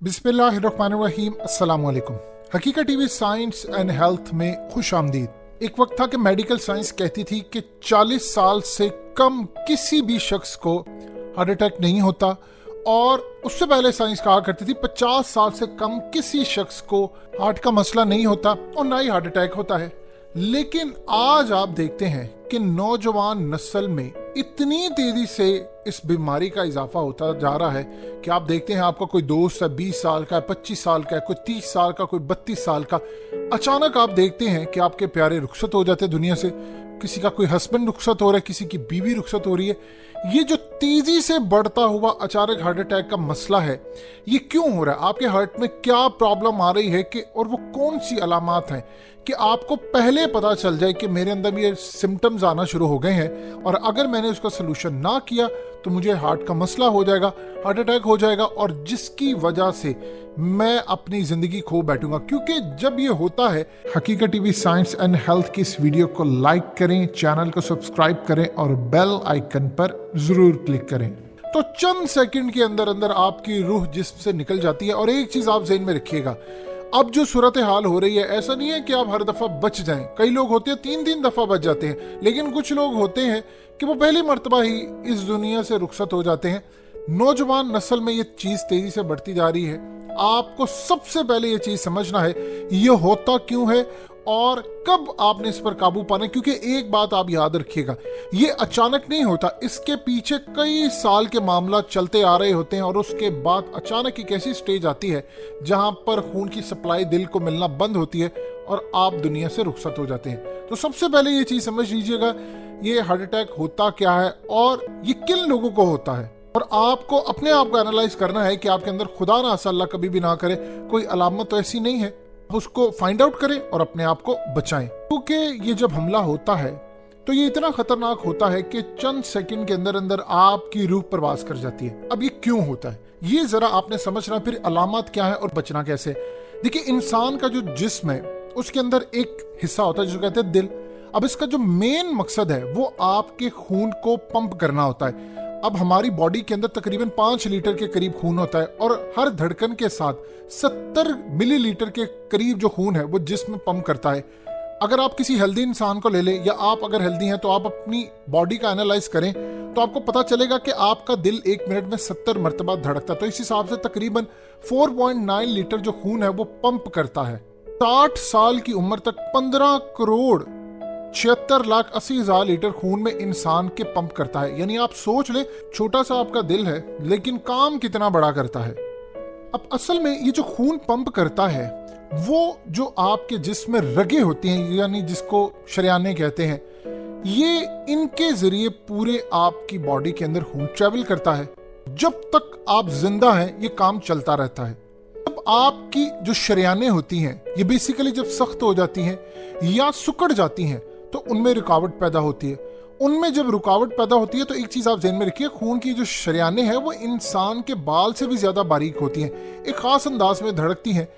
बिस्मिल्लाहिर्रहमानिर्रहीम, अस्सलाम वालेकुम। हकीकत टीवी साइंस एंड हेल्थ में खुश आमदीद। एक वक्त था कि मेडिकल साइंस कहती थी कि 40 साल से कम किसी भी शख्स को हार्ट अटैक नहीं होता, और उससे पहले साइंस कहा करती थी 50 साल से कम किसी शख्स को हार्ट का मसला नहीं होता और ना ही हार्ट अटैक होता है। लेकिन आज आप देखते हैं कि नौजवान नस्ल में इतनी तेजी से इस बीमारी का इजाफा होता जा रहा है कि आप देखते हैं आपका कोई दोस्त है 20 साल का है, 25 साल का है, कोई 30 साल का, कोई 32 साल का। अचानक आप देखते हैं कि आपके प्यारे रुखसत हो जाते हैं दुनिया से। किसी का कोई हस्बैंड रुखसत हो रहा है, किसी की बीवी रुखसत हो रही है। ये जो तेजी से बढ़ता हुआ अचानक हार्ट अटैक का मसला है, ये क्यों हो रहा है? आपके हार्ट में क्या प्रॉब्लम आ रही है कि और वो कौन सी अलामात हैं कि आपको पहले पता चल जाए कि मेरे अंदर ये सिम्टम्स आना शुरू हो गए हैं, और अगर मैंने उसका सलूशन ना किया तो मुझे हार्ट का मसला हो जाएगा, हार्ट अटैक हो जाएगा, और जिसकी वजह से मैं अपनी जिंदगी खो बैठूंगा। क्योंकि जब ये होता है, हकीकत टीवी साइंस एंड हेल्थ की इस वीडियो को लाइक करें, चैनल को सब्सक्राइब करें और बेल आइकन पर जरूर क्लिक करें। तो चंद सेकंड के अंदर अंदर आपकी रूह जिस्म से निकल जाती है। और एक चीज आप ज़हन में रखिएगा, अब जो सूरत हाल हो रही है, ऐसा नहीं है कि आप हर दफा बच जाएं। कई लोग होते हैं 3-3 दफा बच जाते हैं, लेकिन कुछ लोग होते हैं कि वो पहली मर्तबा ही इस दुनिया से रुखसत हो जाते हैं। नौजवान नस्ल में ये चीज तेजी से बढ़ती जा रही है। आपको सबसे पहले ये चीज समझना है ये होता क्यों है और कब आपने इस पर काबू पाना है। क्योंकि एक बात आप याद रखिएगा, ये अचानक नहीं होता, इसके पीछे कई साल के मामला चलते आ रहे होते हैं, और उसके बाद अचानक एक ऐसी स्टेज आती है जहां पर खून की सप्लाई दिल को मिलना बंद होती है और आप दुनिया से रुखसत हो जाते हैं। तो सबसे पहले ये चीज समझ लीजिएगा, ये हार्ट अटैक होता क्या है और ये किन लोगों को होता है। और आपको अपने आप को एनालाइज करना है कि आपके अंदर खुदा ना अल्लाह कभी भी ना करे कोई अलामत तो ऐसी नहीं है। उसको फाइंड आउट करें और अपने आप को बचाएं। क्योंकि ये जब हमला होता है तो ये इतना खतरनाक होता है कि चंद सेकंड के अंदर अंदर आपकी रूह परवास कर जाती है। अब ये क्यों होता है, ये जरा आपने समझना, फिर अलामत क्या है और बचना कैसे। देखिए, इंसान का जो जिस्म है उसके अंदर एक हिस्सा होता है जिसको कहते हैं दिल। अब इसका जो मेन मकसद है वो आपके खून को पंप करना होता है। अब हमारी बॉडी के अंदर तकरीबन 5 लीटर के करीब खून होता है, और हर धड़कन के साथ 70 मिलीलीटर के करीब जो खून है वो जिस्म पंप करता है। अगर आप किसी हेल्दी इंसान को ले लें, या आप अगर हेल्दी हैं तो आप अपनी बॉडी का एनालाइज करें, तो आपको पता चलेगा कि आपका दिल 1 मिनट में 70 मरतबा धड़कता है। तो इस हिसाब से तकरीबन 4.9 लीटर जो खून है वो पंप करता है। 60 साल की उम्र तक 15 करोड़ 76,80,000 लीटर खून में इंसान के पंप करता है। यानी आप सोच ले, छोटा सा आपका दिल है लेकिन काम कितना बड़ा करता है। अब असल में ये जो खून पंप करता है वो जो आपके जिस्म में रगे होती हैं, यानी जिसको शरियाने कहते हैं, ये इनके जरिए पूरे आपकी बॉडी के अंदर खून ट्रेवल करता है। जब तक आप जिंदा हैं ये काम चलता रहता है। अब आपकी जो शरियाने होती हैं ये बेसिकली जब सख्त हो जाती हैं या सुकड़ जाती हैं तो उनमें रुकावट पैदा होती है। उनमें जब रुकावट पैदा होती है तो एक चीज आप ध्यान में रखिए, खून की जो शरियाने हैं वो इंसान के बाल से भी ज्यादा बारीक होती हैं, एक खास अंदाज में धड़कती हैं।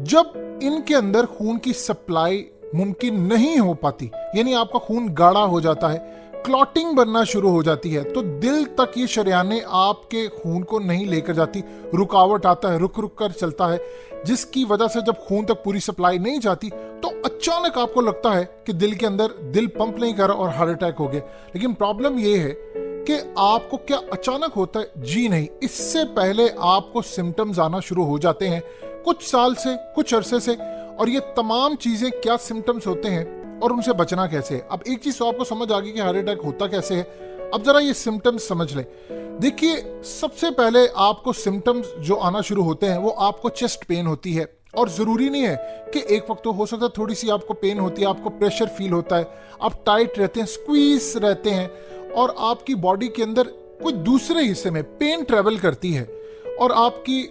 जब इनके अंदर खून की सप्लाई मुमकिन नहीं हो पाती, यानी आपका खून गाढ़ा हो जाता है, क्लॉटिंग बनना शुरू हो जाती है, तो दिल तक ये शरियाने आपके खून को नहीं लेकर जाती, रुकावट आता है, रुक रुक कर चलता है, जिसकी वजह से जब खून तक पूरी सप्लाई नहीं जाती तो अचानक आपको लगता है कि दिल के अंदर दिल पंप नहीं कर रहा और हार्ट अटैक हो गया। लेकिन प्रॉब्लम ये है कि आपको क्या अचानक होता है? जी नहीं, इससे पहले आपको सिम्टम्स आना शुरू हो जाते हैं कुछ साल से, कुछ अरसे से। और ये तमाम चीजें क्या सिम्टम्स होते हैं और उनसे बचना कैसे है। अब एक चीज तो आपको समझ आ गई कि हार्ट अटैक होता कैसे है। अब जरा ये सिम्टम्स समझ लें। देखिए, सबसे पहले आपको सिम्टम्स जो आना शुरू होते हैं वो आपको चेस्ट पेन होती है, और जरूरी नहीं है कि एक वक्त तो हो सकता है थोड़ी सी आपको पेन होती है, आपको प्रेशर फील होता है, आप टाइट रहते हैं, स्क्वीज रहते हैं, और आपकी बॉडी के अंदर कोई दूसरे हिस्से में पेन ट्रेवल करती है और आपकी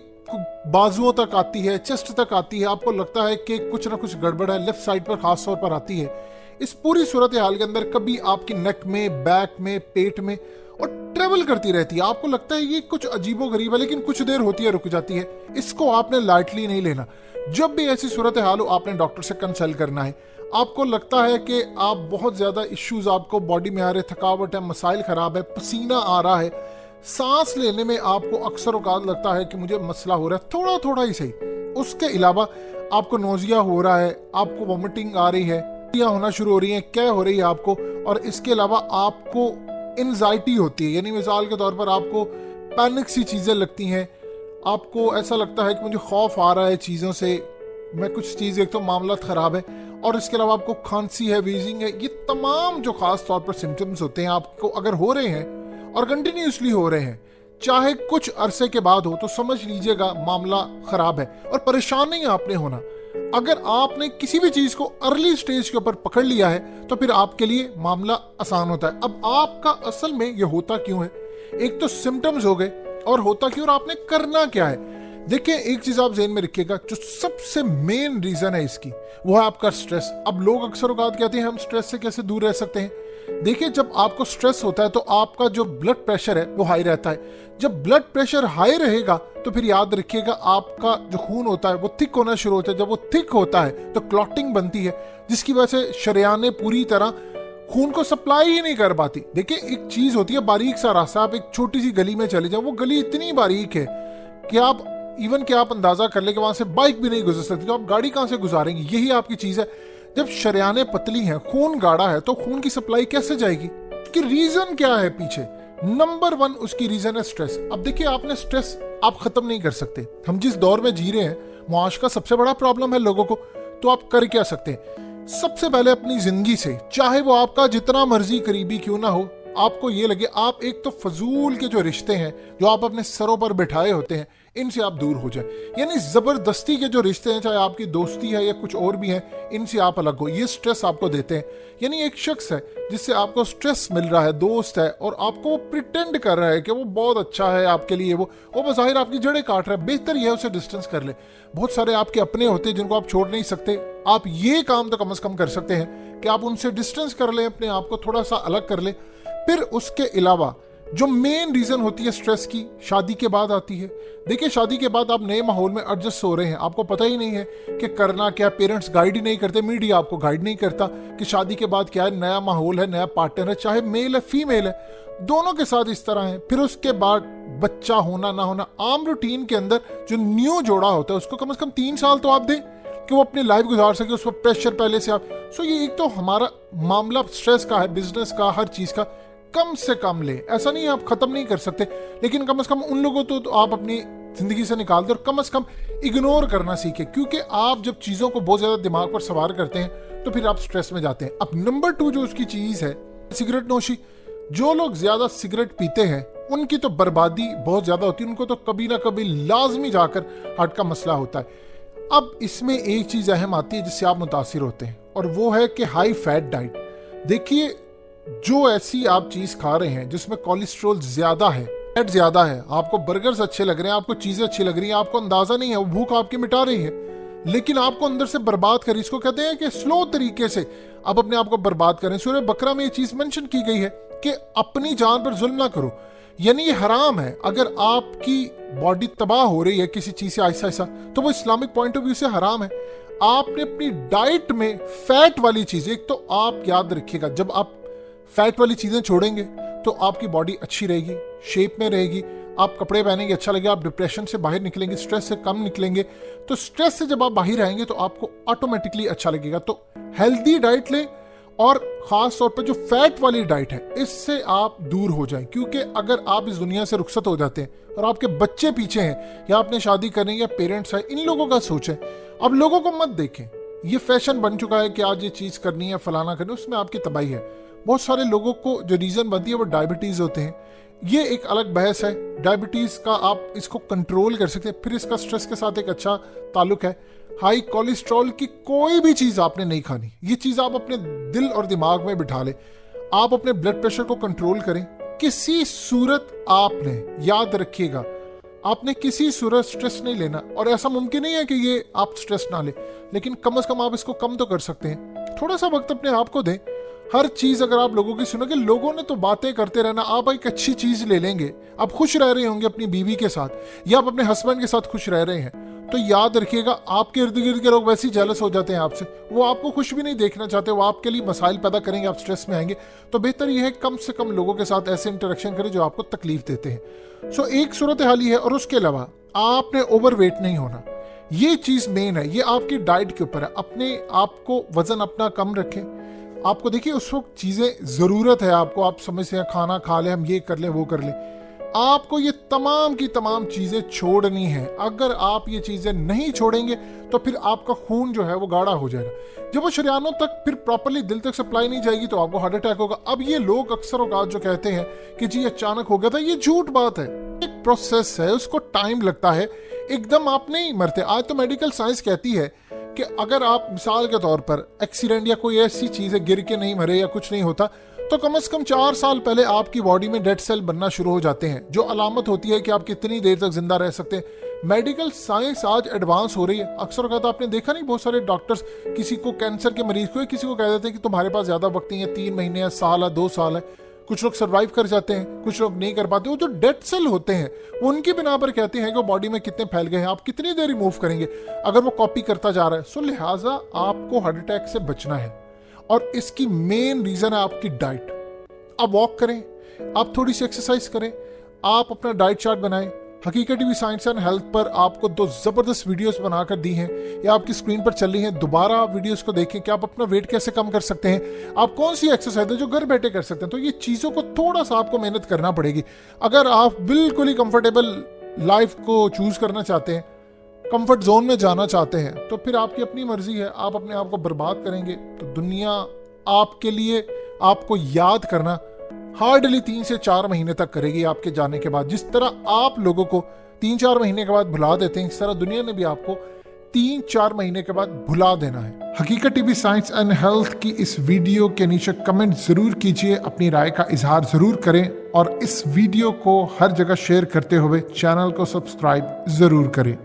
बाजुओं तक आती है, चेस्ट तक आती है, आपको लगता है कि कुछ ना कुछ गड़बड़ है, लेफ्ट साइड पर खास तौर पर आती है। इस पूरी सूरत हाल के अंदर कभी आपकी नेक में, बैक में, पेट में, और ट्रेवल करती रहती है। आपको लगता है ये कुछ अजीबो गरीब है, लेकिन कुछ देर होती है, रुक जाती है। इसको आपने लाइटली नहीं लेना। जब भी ऐसी सूरत हाल हो आपने डॉक्टर से कंसल्ट करना है। आपको लगता है कि आप बहुत ज्यादा इश्यूज आपको बॉडी में आ रहे, थकावट है, मसाइल खराब है, पसीना आ रहा है, सांस लेने में आपको अक्सर औकात लगता है कि मुझे मसला हो रहा है, थोड़ा थोड़ा ही सही, उसके अलावा आपको नोजिया हो रहा है, आपको वॉमिटिंग आ रही है, होना शुरू हो रही है, क्या हो रही है आपको, और इसके अलावा आपको एंजाइटी होती है, यानी मिसाल के तौर पर आपको पैनिक सी चीज़ें लगती हैं, आपको ऐसा लगता है कि मुझे खौफ आ रहा है चीज़ों से, मैं कुछ चीज़ एक तो मामला ख़राब है, और इसके अलावा आपको खांसी है, वीजिंग है, ये तमाम जो ख़ास तौर पर सिम्टम्स होते हैं आपको अगर हो रहे हैं और कंटिन्यूसली हो रहे हैं, चाहे कुछ अरसे के बाद हो, तो समझ लीजिएगा मामला ख़राब है और परेशान नहीं आपने होना। अगर आपने किसी भी चीज़ को अर्ली स्टेज के ऊपर पकड़ लिया है तो फिर आपके लिए मामला आसान होता है। अब आपका असल में ये होता क्यों है, एक तो सिम्टम्स हो गए और होता क्यों और आपने करना क्या है। देखिए एक चीज आप ज़हन में रखिएगा, जो सबसे मेन रीजन है इसकी वो है आपका स्ट्रेस। अब लोग अक्सर औकात कहते हैं हम स्ट्रेस से कैसे दूर रह सकते हैं। देखिए जब आपको स्ट्रेस होता है तो आपका जो ब्लड प्रेशर है वो हाई रहता है। जब ब्लड प्रेशर हाई रहेगा तो फिर याद रखिएगा आपका जो खून होता है वो थिक होना शुरू होता है। जब वो थिक होता है तो क्लॉटिंग बनती है, जिसकी वजह से शरेयानें पूरी तरह खून को सप्लाई ही नहीं कर पाती। देखिए एक चीज होती है बारीक सा रास्ता, आप एक छोटी सी गली में चले जाओ, वो गली इतनी बारीक है कि आप आप अंदाजा कर ले कि वहां से बाइक भी नहीं गुजर सकती, तो आप गाड़ी कहां से गुजारेंगे। यही आपकी चीज है। जब शरेयानें पतली हैं, खून गाढ़ा है, तो खून की सप्लाई कैसे जाएगी। उसकी रीजन क्या है पीछे? नंबर 1 उसकी रीजन है स्ट्रेस। अब देखिए आपने स्ट्रेस आप खत्म नहीं कर सकते। हम जिस दौर में जी रहे हैं, मुआश का सबसे बड़ा प्रॉब्लम है लोगों को, तो आप कर क्या सकते हैं? सबसे पहले अपनी जिंदगी से, चाहे वो आपका जितना मर्जी करीबी क्यों ना हो, आपको ये लगे आप एक तो फजूल के जो रिश्ते हैं जो आप अपने सरों पर बिठाए होते हैं, इनसे आप दूर हो जाए। यानी जबरदस्ती के जो रिश्ते हैं, चाहे आपकी दोस्ती है या कुछ और भी है, इनसे आप अलग हो। ये स्ट्रेस आपको देते हैं। यानी एक शख्स है जिससे आपको स्ट्रेस मिल रहा है, दोस्त है, और आपको वो प्रिटेंड कर रहा है कि वो बहुत अच्छा है आपके लिए, वो बज़ाहिर आपकी जड़ें काट रहा है। बेहतर यह है उसे डिस्टेंस कर ले। बहुत सारे आपके अपने होते हैं जिनको आप छोड़ नहीं सकते। आप ये काम तो कम से कम कर सकते हैं कि आप उनसे डिस्टेंस कर लें, अपने आप को थोड़ा सा अलग कर लें। फिर उसके अलावा जो मेन रीजन होती है स्ट्रेस की, शादी के बाद आती है। देखिए शादी के बाद आप नए माहौल में एडजस्ट हो रहे हैं, आपको पता ही नहीं है कि करना क्या, पेरेंट्स गाइड ही नहीं करते, मीडिया आपको गाइड नहीं करता कि शादी के बाद क्या है, नया माहौल है, नया पार्टनर है, चाहे मेल है फीमेल है, दोनों के साथ इस तरह है। फिर उसके बाद बच्चा होना ना होना, आम रूटीन के अंदर जो न्यू जोड़ा होता है उसको कम से कम 3 साल तो आप दें कि वो अपनी लाइफ गुजार सके, उस पर प्रेशर पहले से आप। सो ये एक तो हमारा मामला स्ट्रेस का है, बिजनेस का, हर चीज का कम से कम ले। ऐसा नहीं है आप खत्म नहीं कर सकते, लेकिन कम से कम उन लोगों तो आप अपनी जिंदगी से निकाल दो और कम से कम इग्नोर करना सीखे। क्योंकि आप जब चीजों को बहुत ज्यादा दिमाग पर सवार करते हैं तो फिर आप स्ट्रेस में जाते हैं। अब नंबर 2 जो उसकी चीज है, सिगरेट नोशी। जो लोग ज्यादा सिगरेट पीते हैं उनकी तो बर्बादी बहुत ज्यादा होती है, उनको तो कभी ना कभी लाजमी जाकर हार्ट का मसला होता है। अब इसमें एक चीज अहम आती है जिससे आप मुतासिर होते हैं, और वो है कि हाई फैट डाइट। देखिए जो ऐसी आप चीज खा रहे हैं जिसमें कोलेस्ट्रॉल ज्यादा है, फैट ज्यादा है, आपको बर्गर्स अच्छे लग रहे हैं, आपको चीजें अच्छी लग रही हैं, आपको अंदाजा नहीं है, वो भूख आपकी मिटा रही है, लेकिन आपको अंदर से बर्बाद कर, इसको कहते हैं कि स्लो तरीके से आप अपने आप को बर्बाद करें। सूरह बकरा में ये चीज मेंशन की गई है कि अपनी जान पर जुल्म ना करो, यानी ये हराम है। अगर आपकी बॉडी तबाह हो रही है किसी चीज से ऐसा ऐसा, तो वो इस्लामिक पॉइंट ऑफ व्यू से हराम है। आपने अपनी डाइट में फैट वाली चीज, एक तो आप याद रखिएगा, जब आप फैट वाली चीजें छोड़ेंगे तो आपकी बॉडी अच्छी रहेगी, शेप में रहेगी, आप कपड़े पहनेंगे अच्छा लगेगा, आप डिप्रेशन से बाहर निकलेंगे, स्ट्रेस से कम निकलेंगे। तो स्ट्रेस से जब आप बाहर आएंगे तो आपको ऑटोमेटिकली अच्छा लगेगा। तो हेल्दी डाइट लें, और खास तौर पर जो फैट वाली डाइट है इससे आप दूर हो जाएं। क्योंकि अगर आप इस दुनिया से रुखसत हो जाते हैं और आपके बच्चे पीछे हैं, या आपने शादी करनी या पेरेंट्स हैं, इन लोगों का सोचें। अब लोगों को मत देखें, ये फैशन बन चुका है कि आज ये चीज करनी है, फलाना करनी, उसमें आपकी तबाही है। बहुत सारे लोगों को जो रीजन बनती है वो डायबिटीज होते हैं, ये एक अलग बहस है। डायबिटीज का आप इसको कंट्रोल कर सकते हैं। फिर इसका स्ट्रेस के साथ एक अच्छा ताल्लुक है। हाई कोलेस्ट्रॉल की कोई भी चीज आपने नहीं खानी, ये चीज आप अपने दिल और दिमाग में बिठा ले। आप अपने ब्लड प्रेशर को कंट्रोल करें। किसी सूरत आपने याद रखिएगा, आपने किसी सूरत स्ट्रेस नहीं लेना, और ऐसा मुमकिन नहीं है कि ये आप स्ट्रेस ना ले, लेकिन कम से कम आप इसको कम तो कर सकते हैं। थोड़ा सा वक्त अपने आप को दें। हर चीज अगर आप लोगों की सुनोगे, लोगों ने तो बातें करते रहना, आप एक अच्छी चीज ले लेंगे, आप खुश रह रहे होंगे अपनी बीवी के साथ, या आप अपने हस्बैंड के साथ खुश रह रहे हैं, तो याद रखिएगा आपके इर्द गिर्द के लोग वैसे ही जेलस हो जाते हैं आपसे, वो आपको खुश भी नहीं देखना चाहते, वो आपके लिए मसाइल पैदा करेंगे, आप स्ट्रेस में आएंगे। तो बेहतर यह है कम से कम लोगों के साथ ऐसे इंटरेक्शन करें जो आपको तकलीफ देते हैं। सो एक सूरत हाल ही है। और उसके अलावा आपने ओवरवेट नहीं होना, ये चीज मेन है, ये आपकी डाइट के ऊपर है। अपने आप को वजन अपना कम रखें। आपको देखिए उस वक्त चीजें जरूरत है आपको, आप समझते हैं खाना खा ले, हम ये कर ले वो कर ले, आपको ये तमाम की तमाम चीजें छोड़नी है। अगर आप ये चीजें नहीं छोड़ेंगे तो फिर आपका खून जो है वो गाढ़ा हो जाएगा। जब वो शरीयानों तक फिर प्रॉपर्ली दिल तक सप्लाई नहीं जाएगी तो आपको हार्ट अटैक होगा। अब ये लोग अक्सर औकात जो कहते हैं कि जी अचानक हो गया था, ये झूठ बात है। एक प्रोसेस है, उसको टाइम लगता है, एकदम आप नहीं मरते। आज तो मेडिकल साइंस कहती है कि अगर आप मिसाल के तौर पर एक्सीडेंट या कोई ऐसी चीज है, गिर के नहीं मरे या कुछ नहीं होता, तो कम से कम 4 साल पहले आपकी बॉडी में डेड सेल बनना शुरू हो जाते हैं, जो अलामत होती है कि आप कितनी देर तक जिंदा रह सकते हैं। मेडिकल साइंस आज एडवांस हो रही है। अक्सर कहता आपने देखा नहीं, बहुत सारे डॉक्टर्स किसी को कैंसर के मरीज को किसी को कह देते हैं कि तुम्हारे पास ज्यादा वक्त नहीं है, 3 महीने है, साल है, 2 साल है। कुछ लोग सरवाइव कर जाते हैं, कुछ लोग नहीं कर पाते। वो जो डेड सेल होते हैं उनकी बिना पर कहते हैं कि बॉडी में कितने फैल गए हैं, आप कितनी देर रिमूव करेंगे अगर वो कॉपी करता जा रहा है। सो लिहाजा आपको हार्ट अटैक से बचना है और इसकी मेन रीजन है आपकी डाइट। आप वॉक करें, आप थोड़ी सी एक्सरसाइज करें, आप अपना डाइट चार्ट बनाएं। हकीकत टीवी साइंस एंड हेल्थ पर आपको 2 जबरदस्त वीडियोस बनाकर दी हैं, या आपकी स्क्रीन पर चल रही हैं। दोबारा वीडियोस को देखें कि आप अपना वेट कैसे कम कर सकते हैं, आप कौन सी एक्सरसाइज है जो घर बैठे कर सकते हैं। तो ये चीज़ों को थोड़ा सा आपको मेहनत करना पड़ेगी। अगर आप बिल्कुल ही कंफर्टेबल लाइफ को चूज करना चाहते हैं, कंफर्ट जोन में जाना चाहते हैं, तो फिर आपकी अपनी मर्जी है। आप अपने आप को बर्बाद करेंगे तो दुनिया आपके लिए आपको याद करना हार्डली 3 से 4 महीने तक करेगी आपके जाने के बाद। जिस तरह आप लोगों को 3-4 महीने के बाद भुला देते हैं, इस तरह दुनिया ने भी आपको 3-4 महीने के बाद भुला देना है। हकीकत टीवी साइंस एंड हेल्थ की इस वीडियो के नीचे कमेंट जरूर कीजिए, अपनी राय का इजहार जरूर करें और इस वीडियो को हर जगह शेयर करते हुए चैनल को सब्सक्राइब जरूर करें।